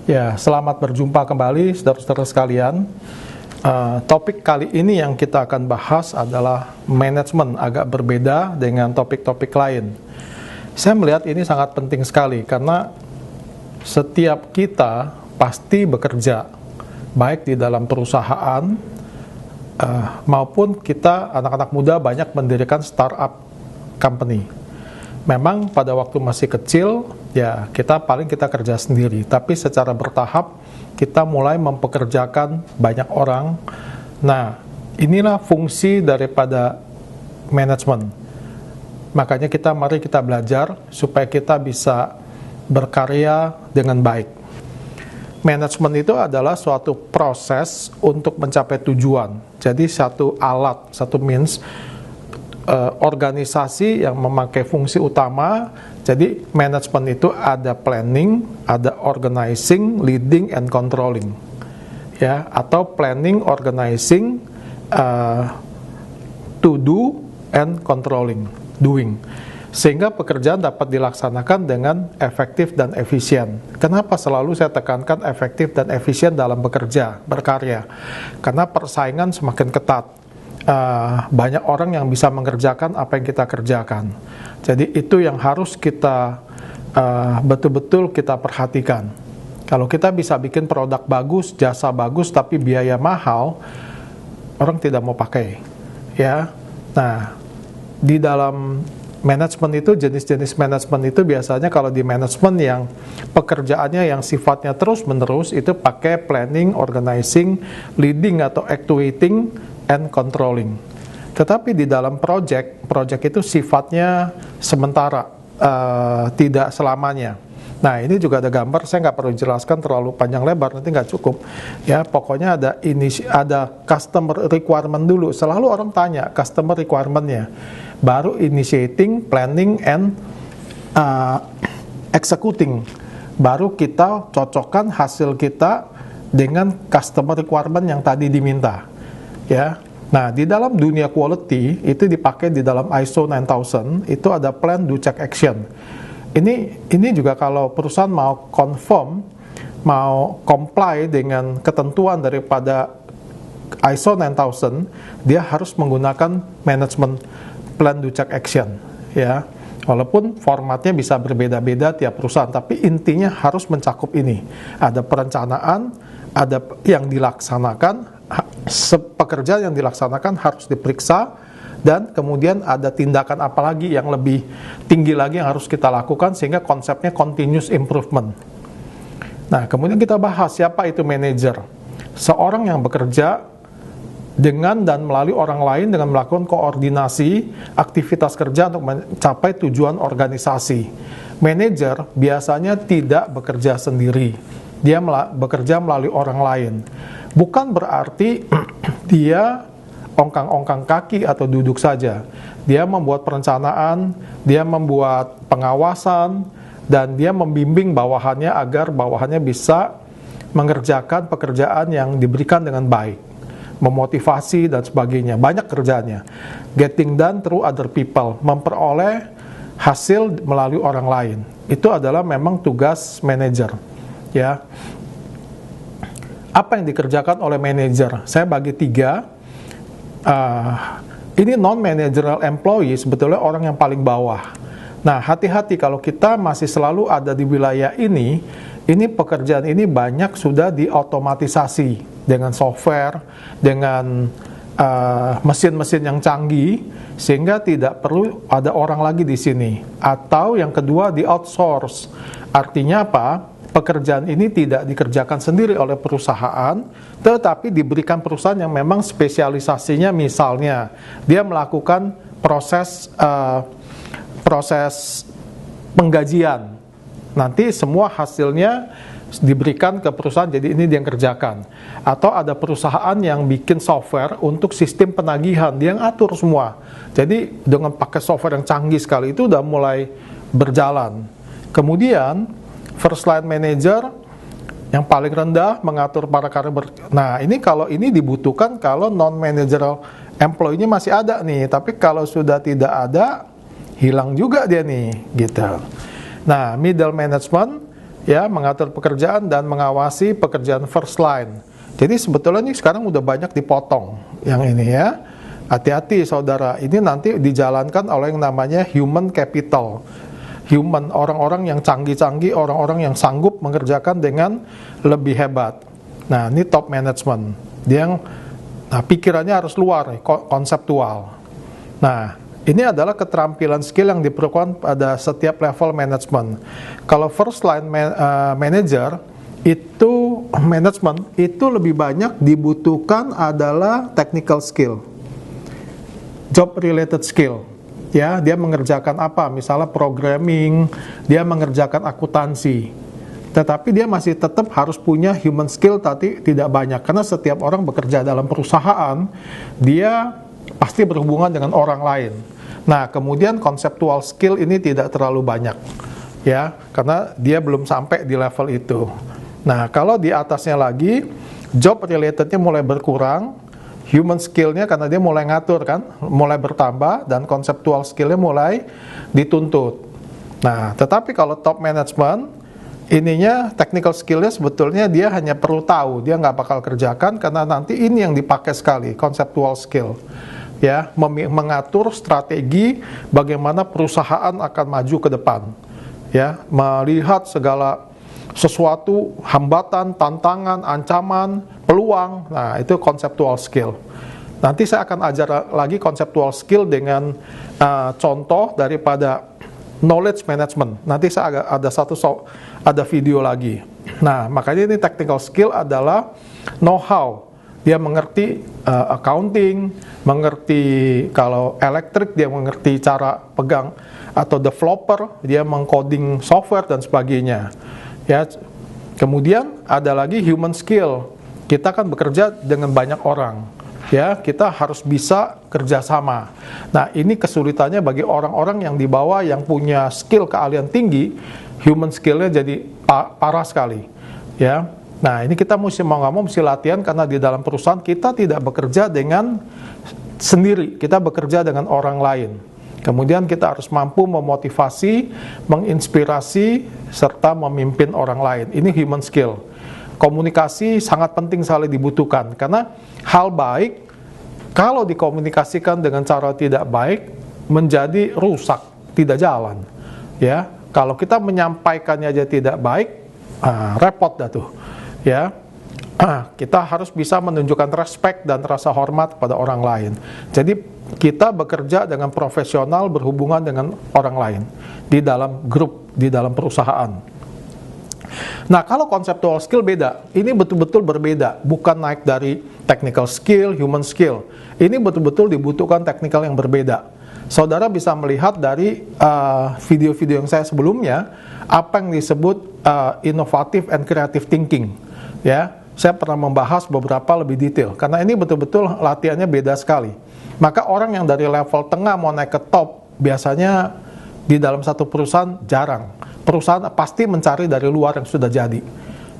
Ya, selamat berjumpa kembali saudara-saudara sekalian. Topik kali ini yang kita akan bahas adalah manajemen, agak berbeda dengan topik-topik lain. Saya melihat ini sangat penting sekali karena setiap kita pasti bekerja, baik di dalam perusahaan maupun kita anak-anak muda banyak mendirikan startup company. Memang pada waktu masih kecil, ya kita kerja sendiri. Tapi secara bertahap, kita mulai mempekerjakan banyak orang. Nah, inilah fungsi daripada manajemen. Makanya mari kita belajar supaya kita bisa berkarya dengan baik. Manajemen itu adalah suatu proses untuk mencapai tujuan. Jadi satu alat, satu means, organisasi yang memakai fungsi utama. Jadi manajemen itu ada planning, ada organizing, leading, and controlling, ya, atau planning, organizing, to do, and controlling, doing, sehingga pekerjaan dapat dilaksanakan dengan efektif dan efisien. Kenapa selalu saya tekankan efektif dan efisien dalam bekerja, berkarya? Karena persaingan semakin ketat. Banyak orang yang bisa mengerjakan apa yang kita kerjakan. Jadi itu yang harus kita betul-betul kita perhatikan. Kalau kita bisa bikin produk bagus, jasa bagus, tapi biaya mahal, orang tidak mau pakai. Ya, nah di dalam manajemen itu, jenis-jenis manajemen itu biasanya kalau di manajemen yang pekerjaannya yang sifatnya terus-menerus itu pakai planning, organizing, leading atau actuating, and controlling. Tetapi di dalam project itu sifatnya sementara, tidak selamanya. Nah, ini juga ada gambar, saya nggak perlu jelaskan terlalu panjang lebar, nanti nggak cukup. Ya, pokoknya ada customer requirement dulu. Selalu orang tanya customer requirement-nya, baru initiating, planning, and executing. Baru kita cocokkan hasil kita dengan customer requirement yang tadi diminta. Ya, nah di dalam dunia quality itu dipakai di dalam ISO 9000 itu ada plan, do, check, action. Ini juga kalau perusahaan mau conform, mau comply dengan ketentuan daripada ISO 9000, dia harus menggunakan manajemen plan, do, check, action. Ya, walaupun formatnya bisa berbeda-beda tiap perusahaan, tapi intinya harus mencakup ini. Ada perencanaan, ada yang dilaksanakan. Pekerjaan yang dilaksanakan harus diperiksa, dan kemudian ada tindakan apa lagi yang lebih tinggi lagi yang harus kita lakukan, sehingga konsepnya continuous improvement. Nah, kemudian kita bahas siapa itu manajer. Seorang yang bekerja dengan dan melalui orang lain dengan melakukan koordinasi aktivitas kerja untuk mencapai tujuan organisasi. Manajer biasanya tidak bekerja sendiri, dia bekerja melalui orang lain. Bukan berarti dia ongkang-ongkang kaki atau duduk saja. Dia membuat perencanaan, dia membuat pengawasan, dan dia membimbing bawahannya agar bawahannya bisa mengerjakan pekerjaan yang diberikan dengan baik, memotivasi dan sebagainya. Banyak kerjanya. Getting done through other people, memperoleh hasil melalui orang lain. Itu adalah memang tugas manajer. Ya. Apa yang dikerjakan oleh manajer? Saya bagi 3. Ini non-managerial employee, sebetulnya orang yang paling bawah. Nah, hati-hati kalau kita masih selalu ada di wilayah ini pekerjaan ini banyak sudah diotomatisasi dengan software, dengan mesin-mesin yang canggih, sehingga tidak perlu ada orang lagi di sini. Atau yang kedua, di outsource. Artinya apa? Pekerjaan ini tidak dikerjakan sendiri oleh perusahaan, tetapi diberikan perusahaan yang memang spesialisasinya, misalnya dia melakukan proses penggajian. Nanti semua hasilnya diberikan ke perusahaan, jadi ini dia yang kerjakan. Atau ada perusahaan yang bikin software untuk sistem penagihan, dia yang atur semua. Jadi dengan pakai software yang canggih sekali itu udah mulai berjalan. Kemudian first line manager yang paling rendah mengatur para karyawan. Nah, ini kalau ini dibutuhkan kalau non-managerial employee-nya masih ada nih, tapi kalau sudah tidak ada, hilang juga dia nih, gitu. Nah, middle management ya, mengatur pekerjaan dan mengawasi pekerjaan first line. Jadi sebetulnya ini sekarang udah banyak dipotong yang ini ya. Hati-hati saudara, ini nanti dijalankan oleh yang namanya human capital. Human, orang-orang yang canggih-canggih, orang-orang yang sanggup mengerjakan dengan lebih hebat. Nah, ini top management. Dia yang pikirannya harus luar, konseptual. Nah, ini adalah keterampilan skill yang diperlukan pada setiap level manajemen. Kalau first line manager, itu management itu lebih banyak dibutuhkan adalah technical skill, job related skill. Ya, dia mengerjakan apa? Misalnya programming, dia mengerjakan akuntansi. Tetapi dia masih tetap harus punya human skill, tapi tidak banyak. Karena setiap orang bekerja dalam perusahaan, dia pasti berhubungan dengan orang lain. Nah, kemudian konseptual skill ini tidak terlalu banyak. Ya, karena dia belum sampai di level itu. Nah, kalau di atasnya lagi, job relatednya mulai berkurang, human skillnya karena dia mulai ngatur kan, mulai bertambah, dan konseptual skillnya mulai dituntut. Nah, tetapi kalau top management, ininya technical skillnya sebetulnya dia hanya perlu tahu, dia nggak bakal kerjakan karena nanti ini yang dipakai sekali, conceptual skill. Ya, mengatur strategi bagaimana perusahaan akan maju ke depan. Ya, melihat segala sesuatu, hambatan, tantangan, ancaman, peluang. Nah, itu conceptual skill. Nanti saya akan ajar lagi conceptual skill dengan contoh daripada knowledge management. Nanti saya ada video lagi. Nah, makanya ini technical skill adalah know-how. Dia mengerti accounting, mengerti kalau elektrik, dia mengerti cara pegang, atau developer, dia mengcoding software dan sebagainya. Ya, kemudian ada lagi human skill. Kita kan bekerja dengan banyak orang. Ya, kita harus bisa kerjasama. Nah, ini kesulitannya bagi orang-orang yang di bawah yang punya skill keahlian tinggi, human skillnya jadi parah sekali. Ya, nah ini kita mau nggak mau mesti latihan karena di dalam perusahaan kita tidak bekerja dengan sendiri, kita bekerja dengan orang lain. Kemudian kita harus mampu memotivasi, menginspirasi, serta memimpin orang lain. Ini human skill. Komunikasi sangat penting sekali dibutuhkan, karena hal baik, kalau dikomunikasikan dengan cara tidak baik, menjadi rusak, tidak jalan. Ya, kalau kita menyampaikannya aja tidak baik, repot dah tuh. Ya, kita harus bisa menunjukkan respect dan rasa hormat pada orang lain. Jadi kita bekerja dengan profesional, berhubungan dengan orang lain di dalam grup, di dalam perusahaan. Nah, kalau conceptual skill beda. Ini betul-betul berbeda, bukan naik dari technical skill, human skill. Ini betul-betul dibutuhkan technical yang berbeda. Saudara bisa melihat dari video-video yang saya sebelumnya, apa yang disebut innovative and creative thinking. Ya, saya pernah membahas beberapa lebih detail, karena ini betul-betul latihannya beda sekali. Maka orang yang dari level tengah mau naik ke top, biasanya di dalam satu perusahaan jarang. Perusahaan pasti mencari dari luar yang sudah jadi.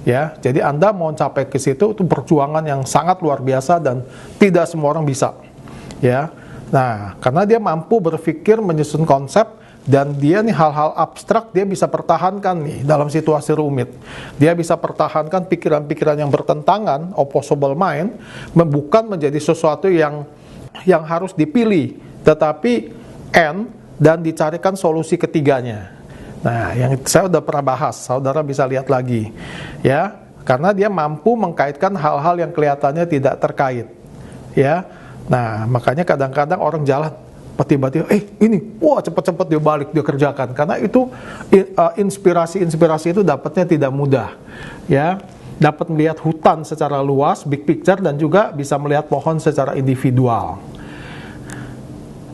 Ya, jadi Anda mau capai ke situ, itu perjuangan yang sangat luar biasa dan tidak semua orang bisa. Ya, nah, karena dia mampu berpikir, menyusun konsep, dan dia nih hal-hal abstrak dia bisa pertahankan nih dalam situasi rumit. Dia bisa pertahankan pikiran-pikiran yang bertentangan, opposable mind, bukan menjadi sesuatu yang harus dipilih, tetapi dan dicarikan solusi ketiganya. Nah, yang saya udah pernah bahas, saudara bisa lihat lagi. Ya, karena dia mampu mengkaitkan hal-hal yang kelihatannya tidak terkait. Ya, nah makanya kadang-kadang orang jalan, tiba-tiba, ini, wah cepat-cepat dia balik, dia kerjakan. Karena itu inspirasi itu dapatnya tidak mudah. Ya, dapat melihat hutan secara luas, big picture, dan juga bisa melihat pohon secara individual.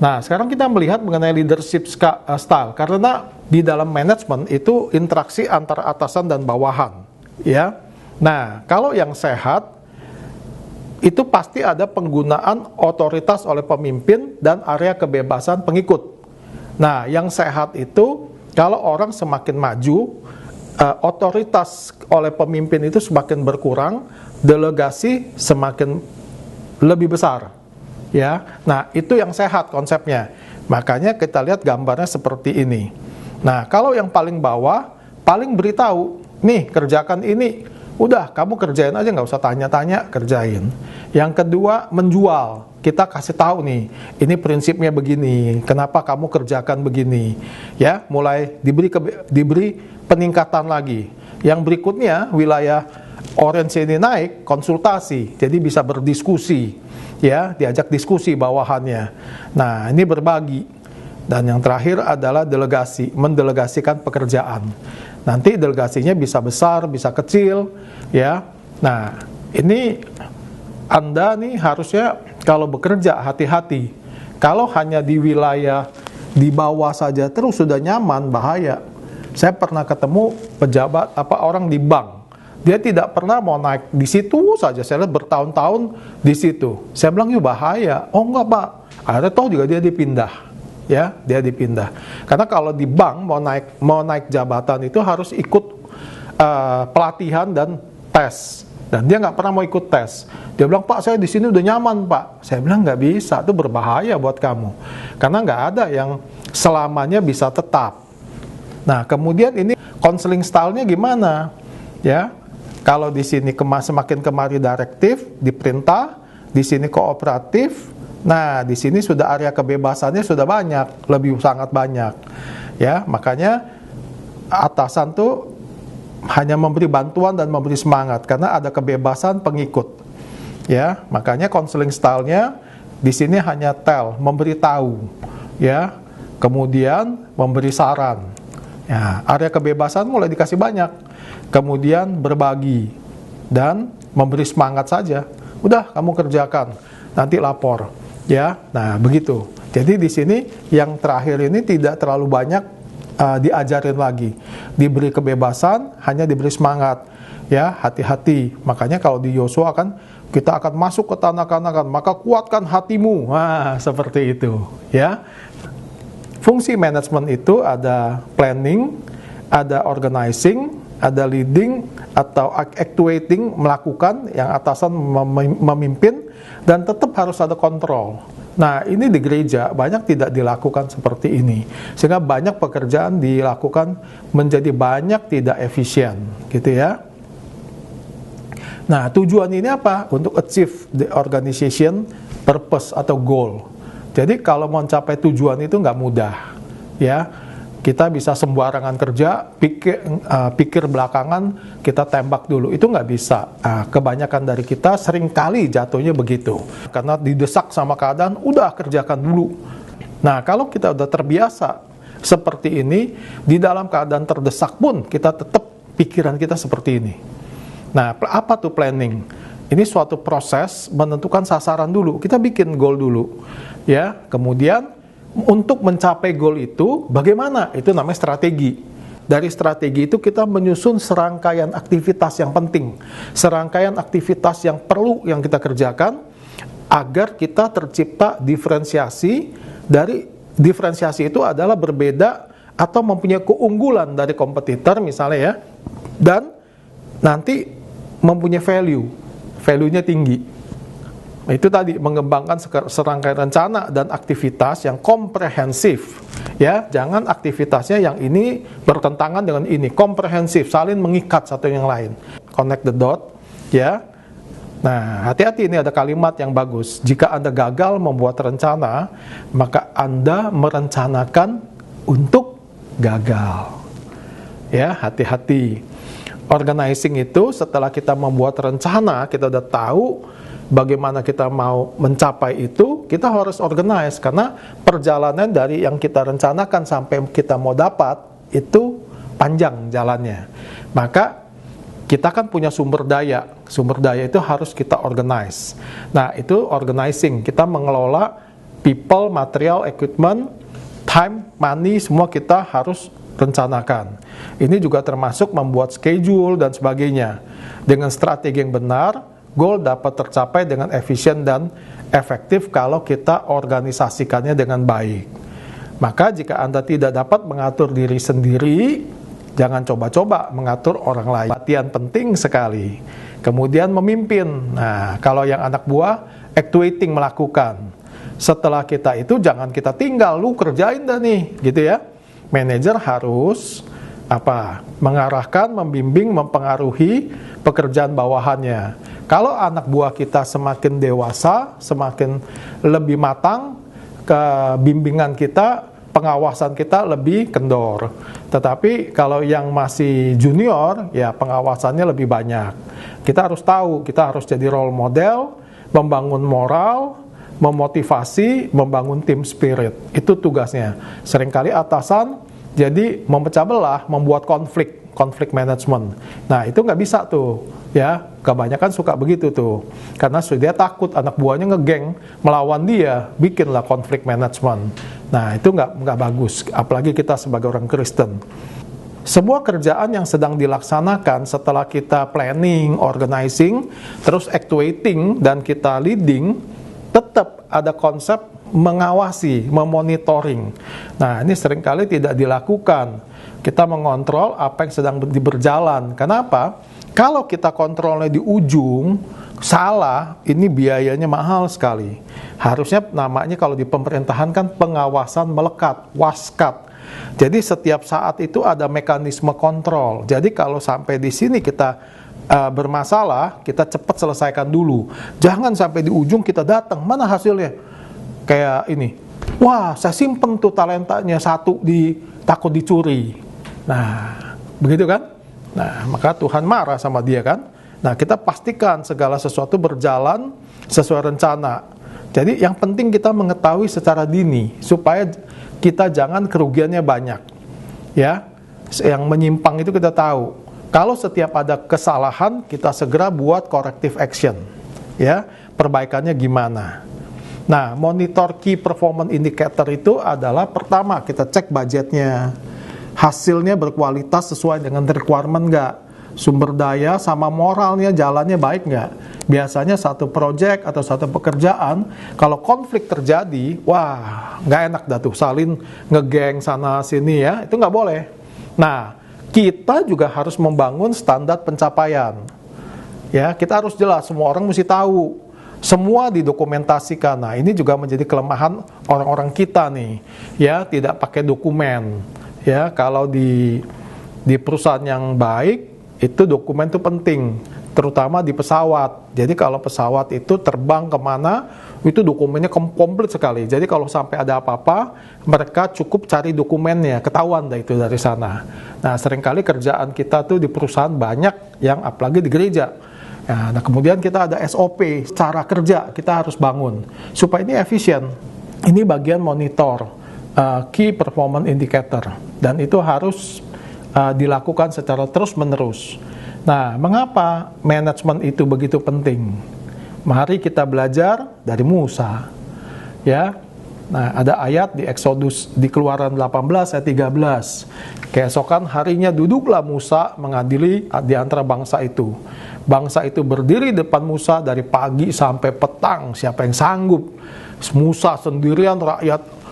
Nah, sekarang kita melihat mengenai leadership style, karena di dalam manajemen itu interaksi antara atasan dan bawahan. Ya, nah kalau yang sehat, itu pasti ada penggunaan otoritas oleh pemimpin dan area kebebasan pengikut. Nah, yang sehat itu kalau orang semakin maju, otoritas oleh pemimpin itu semakin berkurang, delegasi semakin lebih besar. Ya, nah itu yang sehat konsepnya. Makanya kita lihat gambarnya seperti ini. Nah, kalau yang paling bawah, paling beritahu, nih kerjakan ini, udah kamu kerjain aja, nggak usah tanya-tanya, kerjain. Yang kedua, menjual. Kita kasih tahu nih, ini prinsipnya begini, kenapa kamu kerjakan begini, ya, mulai diberi peningkatan lagi. Yang berikutnya, wilayah orange ini naik, konsultasi, jadi bisa berdiskusi, ya, diajak diskusi bawahannya. Nah, ini berbagi. Dan yang terakhir adalah delegasi, mendelegasikan pekerjaan. Nanti delegasinya bisa besar, bisa kecil, ya. Nah, ini Anda nih harusnya kalau bekerja hati-hati. Kalau hanya di wilayah di bawah saja terus sudah nyaman, bahaya. Saya pernah ketemu pejabat orang di bank. Dia tidak pernah mau naik di situ saja. Saya lihat bertahun-tahun di situ. Saya bilang, "Yuk bahaya." "Oh enggak, Pak." Akhirnya toh juga dia dipindah. Ya, dia dipindah. Karena kalau di bank mau naik jabatan itu harus ikut pelatihan dan tes. Dan dia nggak pernah mau ikut tes. Dia bilang, "Pak, saya di sini udah nyaman, Pak." Saya bilang, "Nggak bisa, itu berbahaya buat kamu. Karena nggak ada yang selamanya bisa tetap." Nah, kemudian ini counseling style-nya gimana? Ya, kalau di sini semakin kemari direktif, diperintah, di sini kooperatif. Nah, di sini sudah area kebebasannya sudah banyak, lebih sangat banyak. Ya, makanya atasan tuh hanya memberi bantuan dan memberi semangat karena ada kebebasan pengikut. Ya, makanya counseling style-nya di sini hanya memberitahu, ya. Kemudian memberi saran. Ya, area kebebasan mulai dikasih banyak. Kemudian berbagi dan memberi semangat saja. Udah, kamu kerjakan, nanti lapor. Ya, nah begitu. Jadi di sini yang terakhir ini tidak terlalu banyak diajarin lagi, diberi kebebasan, hanya diberi semangat. Ya, hati-hati. Makanya kalau di Yosua kan kita akan masuk ke tanah Kanaan, maka kuatkan hatimu. Nah, seperti itu. Ya, fungsi manajemen itu ada planning, ada organizing, ada leading atau actuating, melakukan, yang atasan memimpin, dan tetap harus ada kontrol. Nah, ini di gereja banyak tidak dilakukan seperti ini, sehingga banyak pekerjaan dilakukan menjadi banyak tidak efisien, gitu ya. Nah, tujuan ini apa? Untuk achieve the organization purpose atau goal. Jadi kalau mau mencapai tujuan itu nggak mudah, ya. Kita bisa sembarangan kerja, pikir belakangan, kita tembak dulu. Itu nggak bisa. Kebanyakan dari kita seringkali jatuhnya begitu. Karena didesak sama keadaan, udah kerjakan dulu. Nah, kalau kita udah terbiasa seperti ini, di dalam keadaan terdesak pun, kita tetap pikiran kita seperti ini. Nah, apa tuh planning? Ini suatu proses menentukan sasaran dulu. Kita bikin goal dulu. Ya, kemudian untuk mencapai goal itu, bagaimana? Itu namanya strategi. Dari strategi itu kita menyusun serangkaian aktivitas yang penting, serangkaian aktivitas yang perlu yang kita kerjakan, agar kita tercipta diferensiasi. Dari diferensiasi itu adalah berbeda atau mempunyai keunggulan dari kompetitor misalnya ya, dan nanti mempunyai value-nya tinggi. Itu tadi mengembangkan serangkaian rencana dan aktivitas yang komprehensif, ya. Jangan aktivitasnya yang ini bertentangan dengan ini, komprehensif, saling mengikat satu yang lain, connect the dot, ya. Nah, hati-hati, ini ada kalimat yang bagus. Jika Anda gagal membuat rencana, maka Anda merencanakan untuk gagal. Ya, hati-hati. Organizing itu setelah kita membuat rencana, kita udah tahu bagaimana kita mau mencapai itu, kita harus organize, karena perjalanan dari yang kita rencanakan sampai kita mau dapat itu panjang jalannya. Maka kita kan punya sumber daya itu harus kita organize. Nah, itu organizing, kita mengelola people, material, equipment, time, money, semua kita harus rencanakan. Ini juga termasuk membuat schedule dan sebagainya. Dengan strategi yang benar, goal dapat tercapai dengan efisien dan efektif kalau kita organisasikannya dengan baik. Maka jika Anda tidak dapat mengatur diri sendiri, jangan coba-coba mengatur orang lain. Latihan penting sekali. Kemudian memimpin. Nah, kalau yang anak buah, actuating, melakukan. Setelah kita itu jangan kita tinggal, lu kerjain dah nih, gitu ya. Manajer harus mengarahkan, membimbing, mempengaruhi pekerjaan bawahannya. Kalau anak buah kita semakin dewasa, semakin lebih matang, bimbingan kita, pengawasan kita lebih kendor. Tetapi kalau yang masih junior, ya pengawasannya lebih banyak. Kita harus tahu, kita harus jadi role model, membangun moral, memotivasi, membangun team spirit. Itu tugasnya. Seringkali atasan jadi memecah belah, membuat konflik management. Nah, itu nggak bisa tuh, ya. Kebanyakan suka begitu tuh. Karena dia takut anak buahnya ngegeng melawan dia, bikinlah konflik management. Nah, itu nggak bagus, apalagi kita sebagai orang Kristen. Sebuah kerjaan yang sedang dilaksanakan setelah kita planning, organizing, terus actuating, dan kita leading, tetap ada konsep mengawasi, memonitoring. Nah, ini seringkali tidak dilakukan. Kita mengontrol apa yang sedang berjalan. Kenapa? Kalau kita kontrolnya di ujung, salah, ini biayanya mahal sekali. Harusnya namanya kalau di pemerintahan kan pengawasan melekat, waskat. Jadi setiap saat itu ada mekanisme kontrol. Jadi kalau sampai di sini kita bermasalah, kita cepat selesaikan dulu. Jangan sampai di ujung kita datang, mana hasilnya? Kayak ini, wah saya simpen tuh talentanya satu, takut dicuri. Nah, begitu kan? Nah, maka Tuhan marah sama dia kan? Nah, kita pastikan segala sesuatu berjalan sesuai rencana. Jadi yang penting kita mengetahui secara dini, supaya kita jangan kerugiannya banyak. Ya, yang menyimpang itu kita tahu. Kalau setiap ada kesalahan, kita segera buat corrective action. Ya, perbaikannya gimana? Nah, monitor key performance indicator itu adalah pertama, kita cek budgetnya. Hasilnya berkualitas sesuai dengan requirement nggak? Sumber daya sama moralnya jalannya baik nggak? Biasanya satu project atau satu pekerjaan, kalau konflik terjadi, wah nggak enak dah tuh, saling ngegeng sana sini ya, itu nggak boleh. Nah, kita juga harus membangun standar pencapaian. Ya, kita harus jelas, semua orang mesti tahu. Semua didokumentasikan. Nah, ini juga menjadi kelemahan orang-orang kita nih. Ya, tidak pakai dokumen. Ya, kalau di perusahaan yang baik, itu dokumen itu penting, terutama di pesawat. Jadi kalau pesawat itu terbang kemana, itu dokumennya komplit sekali. Jadi kalau sampai ada apa-apa, mereka cukup cari dokumennya, ketahuan dah itu dari sana. Nah, seringkali kerjaan kita tuh di perusahaan banyak, yang apalagi di gereja. Nah, kemudian kita ada SOP, cara kerja kita harus bangun, supaya ini efisien. Ini bagian monitor, key performance indicator, dan itu harus dilakukan secara terus-menerus. Nah, mengapa manajemen itu begitu penting? Mari kita belajar dari Musa. Ya. Nah, ada ayat di Exodus, di Keluaran 18 ayat 13. Keesokan harinya duduklah Musa mengadili di antara bangsa itu. Bangsa itu berdiri depan Musa dari pagi sampai petang. Siapa yang sanggup? Musa sendirian, rakyat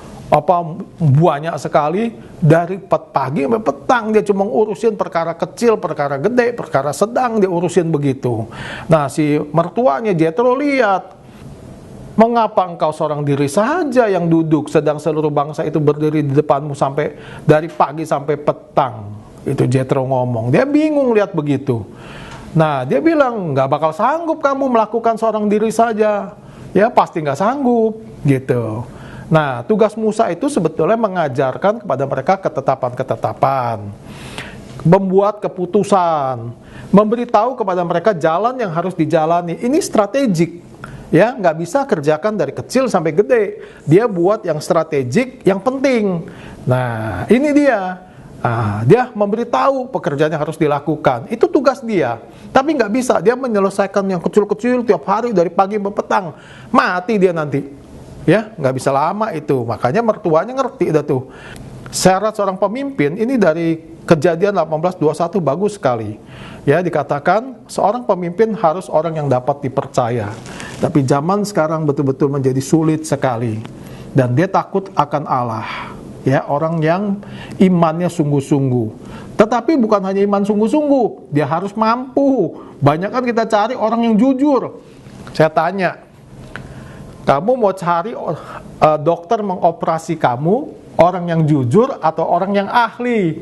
banyak sekali, dari pagi sampai petang dia cuma urusin perkara kecil, perkara gede, perkara sedang dia urusin begitu. Nah, si mertuanya Jethro lihat, mengapa engkau seorang diri saja yang duduk, sedang seluruh bangsa itu berdiri di depanmu sampai dari pagi sampai petang. Itu Jethro ngomong, dia bingung lihat begitu. Nah, dia bilang, nggak bakal sanggup kamu melakukan seorang diri saja. Ya, pasti nggak sanggup gitu. Nah, tugas Musa itu sebetulnya mengajarkan kepada mereka ketetapan-ketetapan, membuat keputusan, memberitahu kepada mereka jalan yang harus dijalani. Ini strategik, ya, nggak bisa kerjakan dari kecil sampai gede. Dia buat yang strategik, yang penting. Nah, ini dia. Dia memberitahu pekerjaan yang harus dilakukan. Itu tugas dia. Tapi nggak bisa dia menyelesaikan yang kecil-kecil tiap hari dari pagi sampai petang. Mati dia nanti. Ya, nggak bisa lama itu. Makanya mertuanya ngerti dah tuh. Syarat seorang pemimpin ini dari Kejadian 18:21 bagus sekali. Ya, dikatakan seorang pemimpin harus orang yang dapat dipercaya. Tapi zaman sekarang betul-betul menjadi sulit sekali. Dan dia takut akan Allah. Ya, orang yang imannya sungguh-sungguh. Tetapi bukan hanya iman sungguh-sungguh, dia harus mampu. Banyak kan kita cari orang yang jujur. Saya tanya, kamu mau cari dokter mengoperasi kamu, orang yang jujur atau orang yang ahli?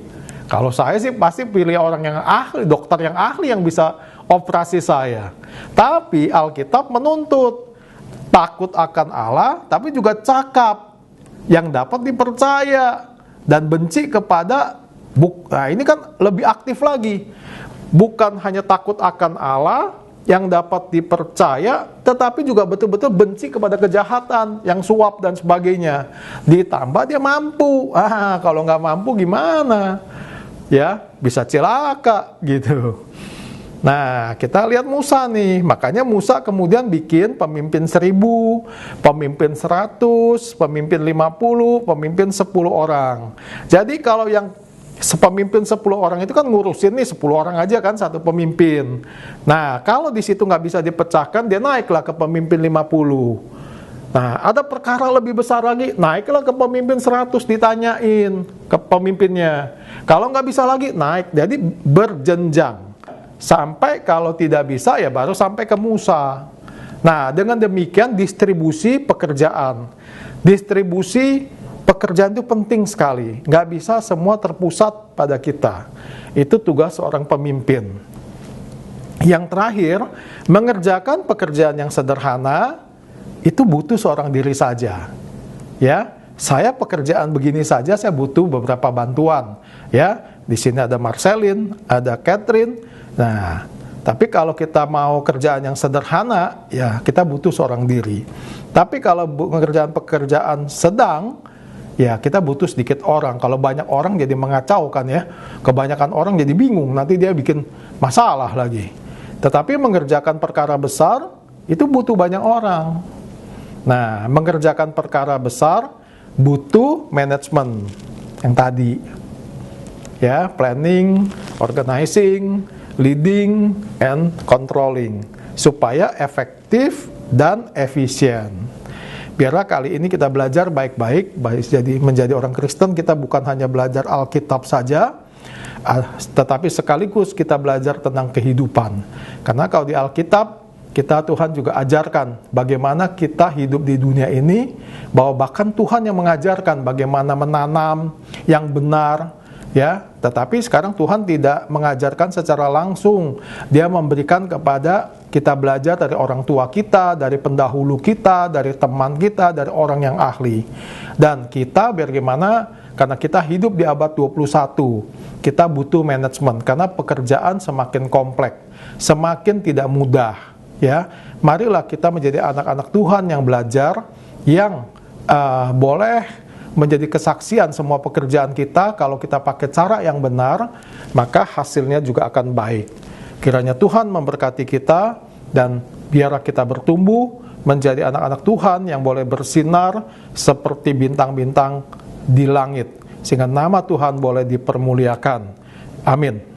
Kalau saya sih pasti pilih orang yang ahli, dokter yang ahli yang bisa operasi saya. Tapi Alkitab menuntut takut akan Allah, tapi juga cakap yang dapat dipercaya, dan benci kepada nah ini kan lebih aktif lagi. Bukan hanya takut akan Allah yang dapat dipercaya, tetapi juga betul-betul benci kepada kejahatan, yang suap dan sebagainya. Ditambah dia mampu. Kalau nggak mampu gimana? Ya, bisa celaka gitu. Nah, kita lihat Musa nih. Makanya Musa kemudian bikin pemimpin 1000, pemimpin 100, pemimpin 50, pemimpin 10 orang. Jadi kalau yang pemimpin 10 orang itu kan ngurusin nih 10 orang aja kan, satu pemimpin. Nah, kalau di situ nggak bisa dipecahkan, dia naiklah ke pemimpin 50. Nah, ada perkara lebih besar lagi, naiklah ke pemimpin 100, ditanyain ke pemimpinnya. Kalau nggak bisa lagi, naik. Jadi berjenjang. Sampai kalau tidak bisa, ya baru sampai ke Musa. Nah, dengan demikian distribusi pekerjaan. Distribusi pekerjaan itu penting sekali. Nggak bisa semua terpusat pada kita. Itu tugas seorang pemimpin. Yang terakhir, mengerjakan pekerjaan yang sederhana, itu butuh seorang diri saja. Ya, saya pekerjaan begini saja, saya butuh beberapa bantuan. Ya, di sini ada Marcelin, ada Catherine. Nah, tapi kalau kita mau kerjaan yang sederhana, ya kita butuh seorang diri. Tapi kalau mengerjakan pekerjaan sedang, ya kita butuh sedikit orang. Kalau banyak orang jadi mengacaukan ya. Kebanyakan orang jadi bingung, nanti dia bikin masalah lagi. Tetapi mengerjakan perkara besar, itu butuh banyak orang. Nah, mengerjakan perkara besar, butuh manajemen yang tadi. Ya, planning, organizing, leading, and controlling. Supaya efektif dan efisien. Biarlah kali ini kita belajar baik-baik, jadi menjadi orang Kristen kita bukan hanya belajar Alkitab saja, tetapi sekaligus kita belajar tentang kehidupan. Karena kalau di Alkitab, Tuhan juga ajarkan bagaimana kita hidup di dunia ini, bahwa bahkan Tuhan yang mengajarkan bagaimana menanam yang benar, ya. Tetapi sekarang Tuhan tidak mengajarkan secara langsung. Dia memberikan kepada kita belajar dari orang tua kita, dari pendahulu kita, dari teman kita, dari orang yang ahli. Dan kita bagaimana, karena kita hidup di abad 21, kita butuh manajemen, karena pekerjaan semakin kompleks, semakin tidak mudah. Ya, marilah kita menjadi anak-anak Tuhan yang belajar, yang boleh menjadi kesaksian semua pekerjaan kita. Kalau kita pakai cara yang benar, maka hasilnya juga akan baik. Kiranya Tuhan memberkati kita, dan biarlah kita bertumbuh menjadi anak-anak Tuhan yang boleh bersinar seperti bintang-bintang di langit, sehingga nama Tuhan boleh dipermuliakan. Amin.